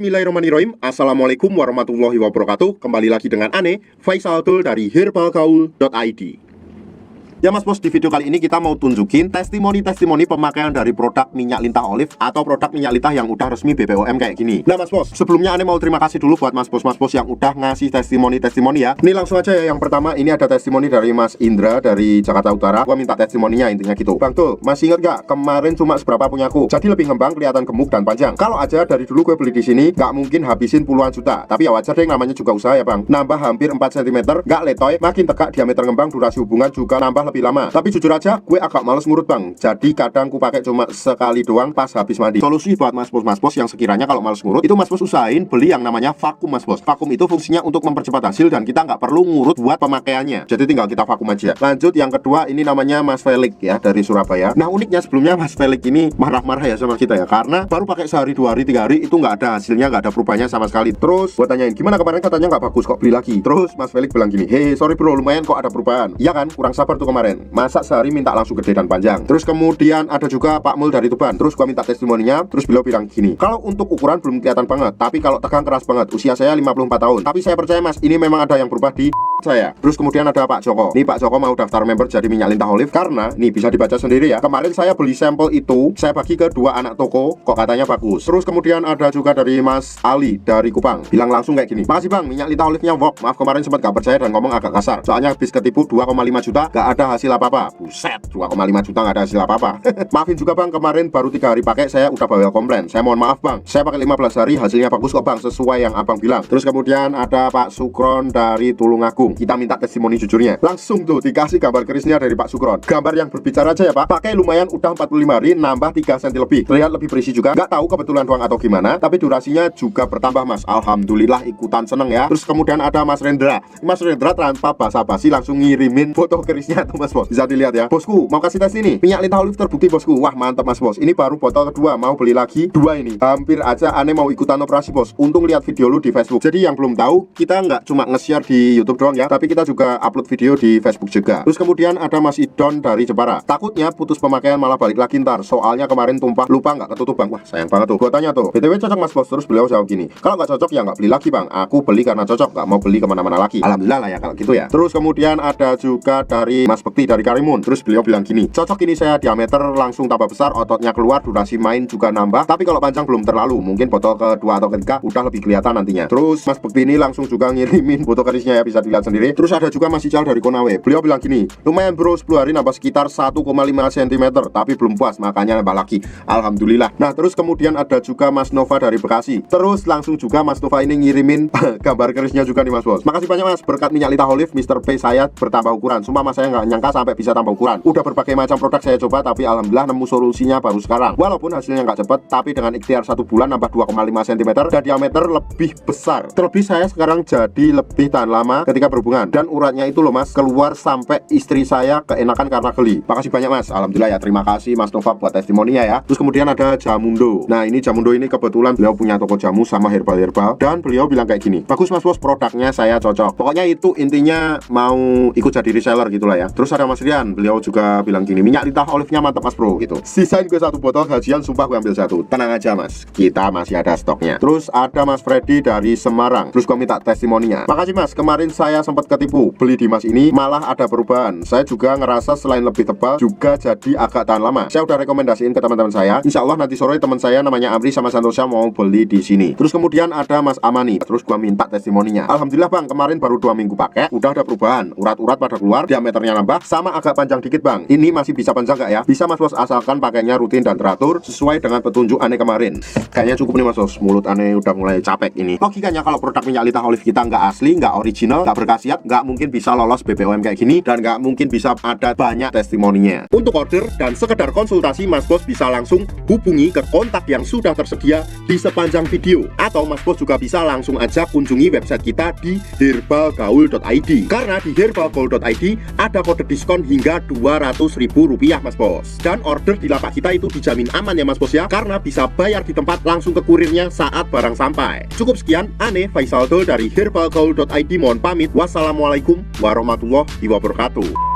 Bismillahirrahmanirrahim. Assalamualaikum warahmatullahi wabarakatuh. Kembali lagi dengan Ane, Faisal Tul dari herbalgaul.id. Ya mas bos, di video kali ini kita mau tunjukin testimoni-testimoni pemakaian dari produk minyak lintah olive atau produk minyak lintah yang udah resmi BPOM kayak gini. Nah mas bos, sebelumnya Ane mau terima kasih dulu buat mas bos yang udah ngasih testimoni-testimoni ya. Ini langsung aja ya, yang pertama ini ada testimoni dari Mas Indra dari Jakarta Utara. Gua minta testimoninya intinya gitu. Bang Tul, masih inget gak kemarin cuma seberapa punyaku? Jadi lebih ngembang, kelihatan gemuk dan panjang. Kalau aja dari dulu gue beli di sini, gak mungkin habisin puluhan juta. Tapi ya wajar deh, namanya juga usaha ya bang. Nambah hampir 4 cm, gak letoy, makin tegak diameter ngembang, durasi hubungan juga nambah lebih lama. Tapi jujur aja gue agak males ngurut bang. Jadi kadang ku pakai cuma sekali doang pas habis mandi. Solusi buat mas bos yang sekiranya kalau males ngurut, itu mas bos usahain beli yang namanya vakum mas bos. Vakum itu fungsinya untuk mempercepat hasil dan kita nggak perlu ngurut buat pemakaiannya. Jadi tinggal kita vakum aja. Lanjut yang kedua, ini namanya Mas Felix ya dari Surabaya. Nah uniknya sebelumnya Mas Felix ini marah-marah ya sama kita ya, karena baru pakai sehari 2 hari 3 hari itu nggak ada hasilnya, nggak ada perubahannya sama sekali. Terus gue tanyain gimana kemarin, katanya nggak bagus kok, beli lagi. Terus Mas Felix bilang gini, hey sorry bro, lumayan kok ada perubahan. Iya kan, kurang sabar tuh kemarin, masa sehari minta langsung gede dan panjang. Terus kemudian ada juga Pak Mul dari Tuban. Terus gua minta testimoninya. Terus beliau bilang gini, kalau untuk ukuran belum kelihatan banget, tapi kalau tegang keras banget. Usia saya 54 tahun, tapi saya percaya mas, ini memang ada yang berubah di saya. Terus kemudian ada Pak Joko. Nih Pak Joko mau daftar member jadi minyak lintah olive karena nih bisa dibaca sendiri ya. Kemarin saya beli sampel itu, saya bagi ke 2 anak toko, kok katanya bagus. Terus kemudian ada juga dari Mas Ali dari Kupang, bilang langsung kayak gini, makasih bang, minyak lintah olive-nya wok. Maaf kemarin sempat gak percaya dan ngomong agak kasar, soalnya habis ketipu 2,5 juta gak ada hasil apa-apa. Buset, 2,5 juta gak ada hasil apa-apa. Maafin juga bang, kemarin baru 3 hari pakai saya udah bawel komplain. Saya mohon maaf bang, saya pakai 15 hari hasilnya bagus kok bang, sesuai yang abang bilang. Terus kemudian ada Pak Sukron dari Tulungagung. Kita minta testimoni jujurnya. Langsung tuh dikasih gambar kerisnya dari Pak Sukron. Gambar yang berbicara aja ya pak. Pakai lumayan udah 45 hari, nambah 3 cm lebih. Terlihat lebih berisi juga. Gak tahu kebetulan doang atau gimana, tapi durasinya juga bertambah mas. Alhamdulillah ikutan seneng ya. Terus kemudian ada Mas Rendra. Mas Rendra tanpa basa-basi langsung ngirimin foto kerisnya tuh mas bos. Bisa dilihat ya. Bosku mau kasih tes ini, minyak lintah olive terbukti bosku. Wah mantap mas bos. Ini baru botol kedua, mau beli lagi 2 ini. Hampir aja Ane mau ikutan operasi bos. Untung lihat video lu di Facebook. Jadi yang belum tahu, kita nggak cuma nge-share di YouTube doang ya, tapi kita juga upload video di Facebook juga. Terus kemudian ada Mas Idon dari Jepara. Takutnya putus pemakaian malah balik lagi ntar, soalnya kemarin tumpah, lupa nggak ketutup bang. Wah sayang banget tuh. Gua tanya tuh, BTW cocok mas bos? Terus beliau jawab gini, kalau nggak cocok ya nggak beli lagi bang. Aku beli karena cocok, nggak mau beli kemana-mana lagi. Alhamdulillah lah ya kalau gitu ya. Terus kemudian ada juga dari Mas Bekti dari Karimun. Terus beliau bilang gini, cocok ini saya diameter langsung tambah besar, ototnya keluar, durasi main juga nambah. Tapi kalau panjang belum terlalu, mungkin botol kedua atau ketiga udah lebih kelihatan nantinya. Terus Mas Bekti ini langsung juga ngirimin foto kerisnya ya, bisa dilihat sendiri. Terus ada juga Mas Ical dari Konawe. Beliau bilang gini, lumayan bro, 10 hari nambah sekitar 1,5 cm, tapi belum puas, makanya nambah lagi. Alhamdulillah. Nah terus kemudian ada juga Mas Nova dari Bekasi. Terus langsung juga Mas Nova ini ngirimin gambar kerisnya juga nih mas bos. Makasih banyak mas, berkat minyak lintah olive Mr. P saya bertambah ukuran. Sumpah mas, saya nggak nyangka sampai bisa tambah ukuran. Udah berbagai macam produk saya coba, tapi alhamdulillah nemu solusinya baru sekarang. Walaupun hasilnya nggak cepet, tapi dengan ikhtiar 1 bulan nambah 2,5 cm dan diameter lebih besar. Terlebih saya sekarang jadi lebih tahan lama ketika berhubungan. Dan uratnya itu loh mas, keluar sampai istri saya keenakan karena geli. Makasih banyak mas, alhamdulillah ya. Terima kasih mas Nova buat testimoninya ya. Terus kemudian ada Jamundo. Nah ini Jamundo ini kebetulan beliau punya toko jamu sama herbal-herbal, dan beliau bilang kayak gini, bagus mas bos, produknya saya cocok. Pokoknya itu intinya mau ikut jadi reseller gitulah ya. Terus ada Mas Rian, beliau juga bilang gini, minyak lintah olive-nya mantap mas bro gitu. Sisain gue 1 botol, gajian sumpah gue ambil 1. Tenang aja mas, kita masih ada stoknya. Terus ada Mas Freddy dari Semarang. Terus gue minta testimoninya. Makasih mas, kemarin saya sempat ketipu beli di mas ini, malah ada perubahan. Saya juga ngerasa selain lebih tebal juga jadi agak tahan lama. Saya udah rekomendasiin ke teman-teman saya. Insya Allah nanti sore teman saya namanya Amri sama Santosha mau beli di sini. Terus kemudian ada Mas Amani. Terus gua minta testimoninya. Alhamdulillah bang, kemarin baru 2 minggu pakai, udah ada perubahan. Urat-urat pada keluar, diameternya nambah, sama agak panjang dikit bang. Ini masih bisa panjang gak ya? Bisa mas bos, asalkan pakainya rutin dan teratur sesuai dengan petunjuk Ane kemarin. Kayaknya cukup nih mas bos, mulut Ane udah mulai capek ini. Logikanya kalau produk minyak lintah olive kita nggak asli, nggak original, nggak berkhasiat, nggak mungkin bisa lolos BPOM kayak gini, dan nggak mungkin bisa ada banyak testimoninya. Untuk order dan sekedar konsultasi, mas bos bisa langsung hubungi ke kontak yang sudah tersedia di sepanjang video, atau mas bos juga bisa langsung aja kunjungi website kita di herbalgaul.id. Karena di herbalgaul.id ada kode diskon hingga Rp200.000 mas bos. Dan order di lapak kita itu dijamin aman ya mas bos ya, karena bisa bayar di tempat langsung ke kurirnya saat barang sampai. Cukup sekian, Ane Faisal Tul dari herbalgaul.id mohon pamit. Wassalamualaikum warahmatullahi wabarakatuh.